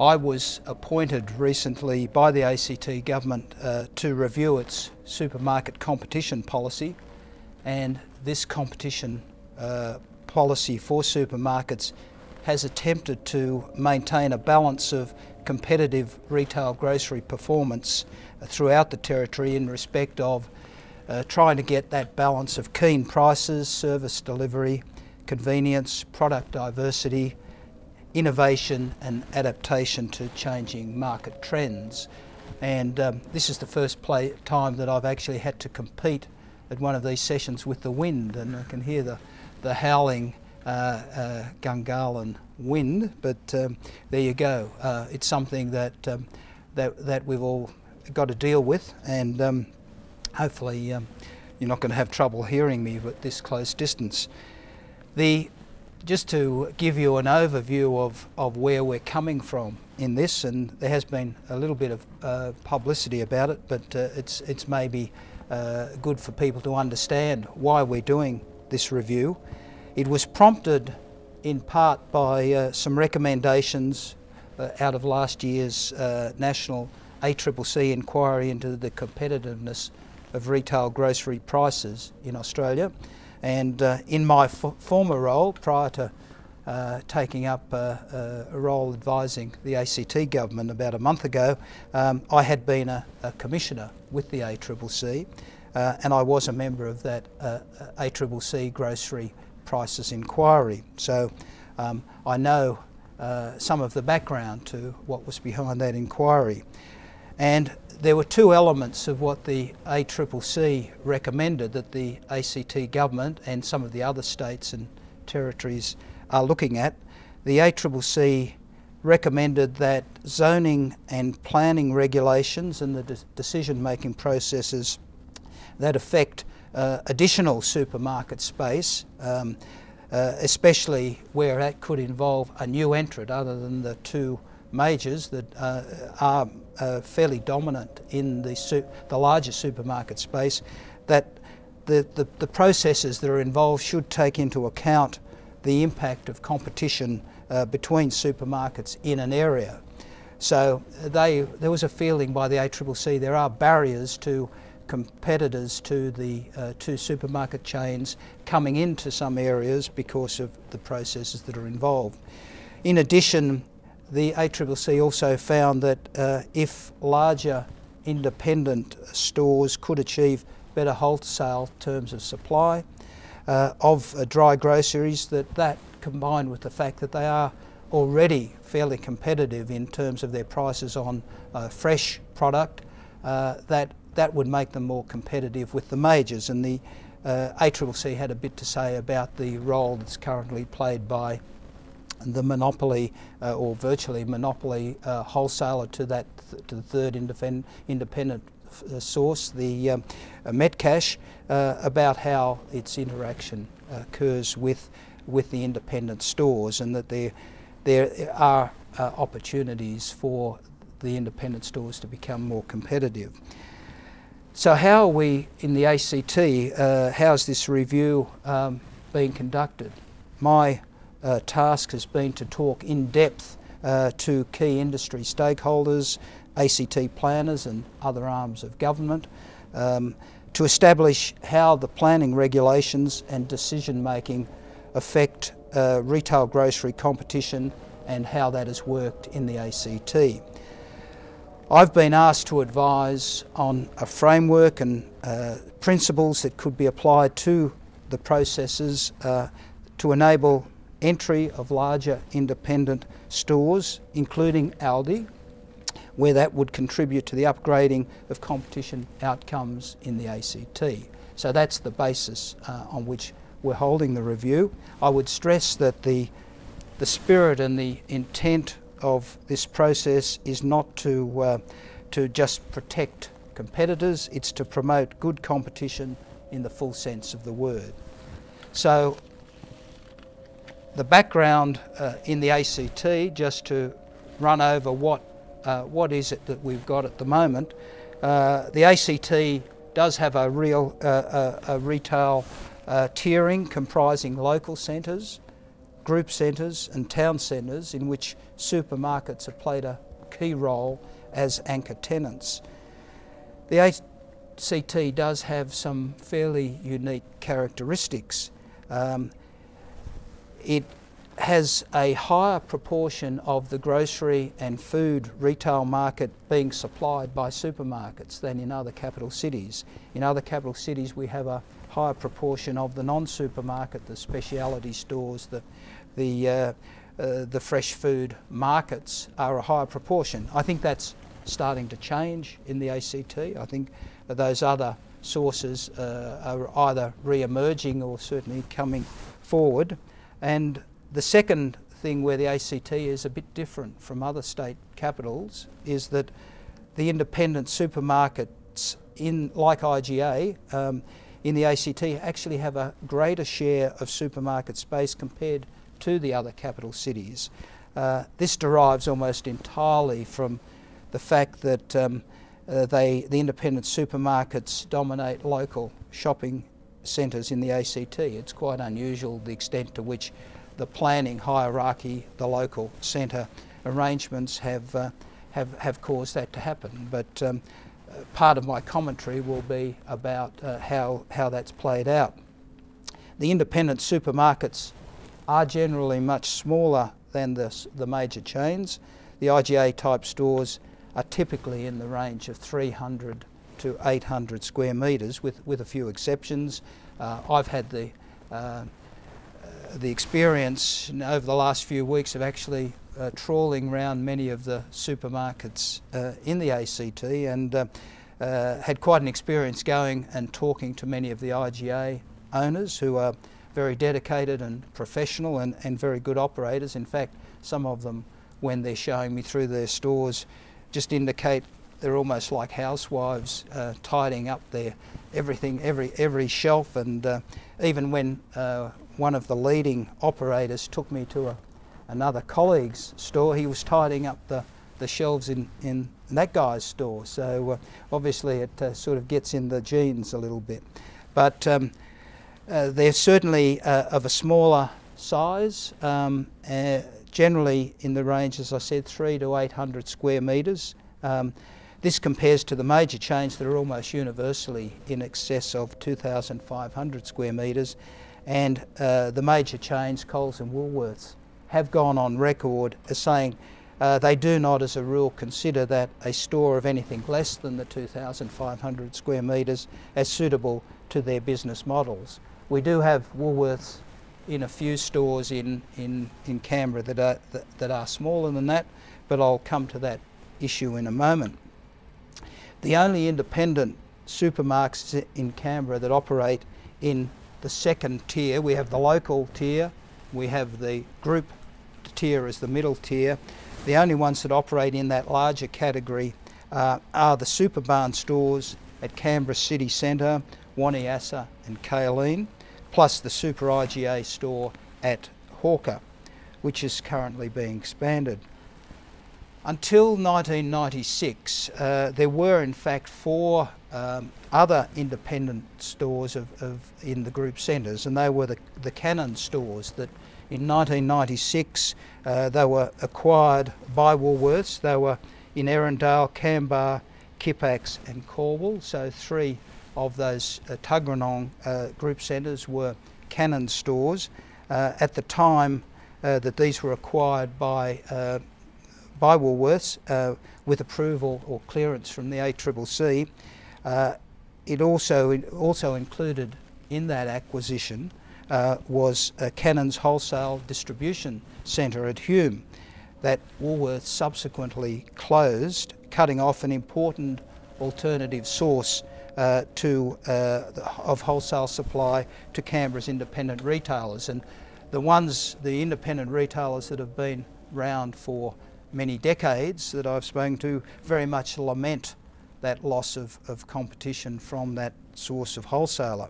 I was appointed recently by the ACT government to review its supermarket competition policy, and this competition policy for supermarkets has attempted to maintain a balance of competitive retail grocery performance throughout the territory in respect of trying to get that balance of keen prices, service delivery, convenience, product diversity, innovation and adaptation to changing market trends. And this is the first time that I've actually had to compete at one of these sessions with the wind, and I can hear the howling Gungahlin wind, but there you go. It's something that we've all got to deal with, and hopefully you're not going to have trouble hearing me at this close distance. Just to give you an overview of where we're coming from in this, and there has been a little bit of publicity about it, but it's maybe good for people to understand why we're doing this review. It was prompted in part by some recommendations out of last year's national ACCC inquiry into the competitiveness of retail grocery prices in Australia. And in my former role, prior to taking up a role advising the ACT government about a month ago, I had been a commissioner with the ACCC, and I was a member of that ACCC grocery prices inquiry. So I know some of the background to what was behind that inquiry. And there were two elements of what the ACCC recommended that the ACT government and some of the other states and territories are looking at. The ACCC recommended that zoning and planning regulations and the decision-making processes that affect additional supermarket space, especially where that could involve a new entrant other than the two majors that are fairly dominant in the larger supermarket space, that the processes that are involved should take into account the impact of competition between supermarkets in an area. So there was a feeling by the ACCC there are barriers to competitors to the two supermarket chains coming into some areas because of the processes that are involved. In addition, the ACCC also found that if larger independent stores could achieve better wholesale terms of supply of dry groceries, that combined with the fact that they are already fairly competitive in terms of their prices on fresh product, that would make them more competitive with the majors. And the ACCC had a bit to say about the role that's currently played by the monopoly or virtually monopoly wholesaler to the third independent source, the Metcash, about how its interaction occurs with the independent stores, and that there are opportunities for the independent stores to become more competitive. So how are we in the ACT, how's this review being conducted? My task has been to talk in depth to key industry stakeholders, ACT planners and other arms of government, to establish how the planning regulations and decision making affect retail grocery competition and how that has worked in the ACT. I've been asked to advise on a framework and principles that could be applied to the processes to enable entry of larger independent stores, including Aldi, where that would contribute to the upgrading of competition outcomes in the ACT. So that's the basis on which we're holding the review. I would stress that the spirit and the intent of this process is not to just protect competitors, it's to promote good competition in the full sense of the word. So the background in the ACT, just to run over what is it that we've got at the moment. The ACT does have a retail tiering comprising local centres, group centres and town centres in which supermarkets have played a key role as anchor tenants. The ACT does have some fairly unique characteristics. It has a higher proportion of the grocery and food retail market being supplied by supermarkets than in other capital cities. In other capital cities we have a higher proportion of the non-supermarket, the speciality stores, the fresh food markets are a higher proportion. I think that's starting to change in the ACT. I think those other sources are either re-emerging or certainly coming forward. And the second thing where the ACT is a bit different from other state capitals is that the independent supermarkets, like IGA, in the ACT actually have a greater share of supermarket space compared to the other capital cities. This derives almost entirely from the fact that the independent supermarkets dominate local shopping centres in the ACT. It's quite unusual the extent to which the planning hierarchy, the local centre arrangements have caused that to happen. But part of my commentary will be about how that's played out. The independent supermarkets are generally much smaller than the major chains. The IGA type stores are typically in the range of 300 to 800 square metres with a few exceptions. I've had the experience over the last few weeks of actually trawling around many of the supermarkets in the ACT and had quite an experience going and talking to many of the IGA owners who are very dedicated and professional and very good operators. In fact, some of them, when they're showing me through their stores, just indicate they're almost like housewives tidying up their everything, every shelf. And even when one of the leading operators took me to another colleague's store, he was tidying up the shelves in that guy's store. So obviously it sort of gets in the genes a little bit. But they're certainly of a smaller size, generally in the range, as I said, 300 to 800 square metres. This compares to the major chains that are almost universally in excess of 2,500 square metres, and the major chains, Coles and Woolworths, have gone on record as saying they do not as a rule consider that a store of anything less than the 2,500 square metres as suitable to their business models. We do have Woolworths in a few stores in Canberra that are smaller than that, but I'll come to that issue in a moment. The only independent supermarkets in Canberra that operate in the second tier, we have the local tier, we have the group tier as the middle tier. The only ones that operate in that larger category are the Superbarn stores at Canberra City Centre, Waniassa and Kaolin, plus the Super IGA store at Hawker, which is currently being expanded. Until 1996, there were in fact 4 other independent stores in the group centres, and they were the Cannon stores that in 1996 they were acquired by Woolworths. They were in Erindale, Canberra, Kippax and Corwell, so 3 of those Tuggeranong group centres were Cannon stores. At the time that these were acquired by Woolworths with approval or clearance from the ACCC, it also included in that acquisition was Cannon's wholesale distribution centre at Hume that Woolworths subsequently closed, cutting off an important alternative source of wholesale supply to Canberra's independent retailers. And the independent retailers that have been round for many decades that I've spoken to very much lament that loss of competition from that source of wholesaler.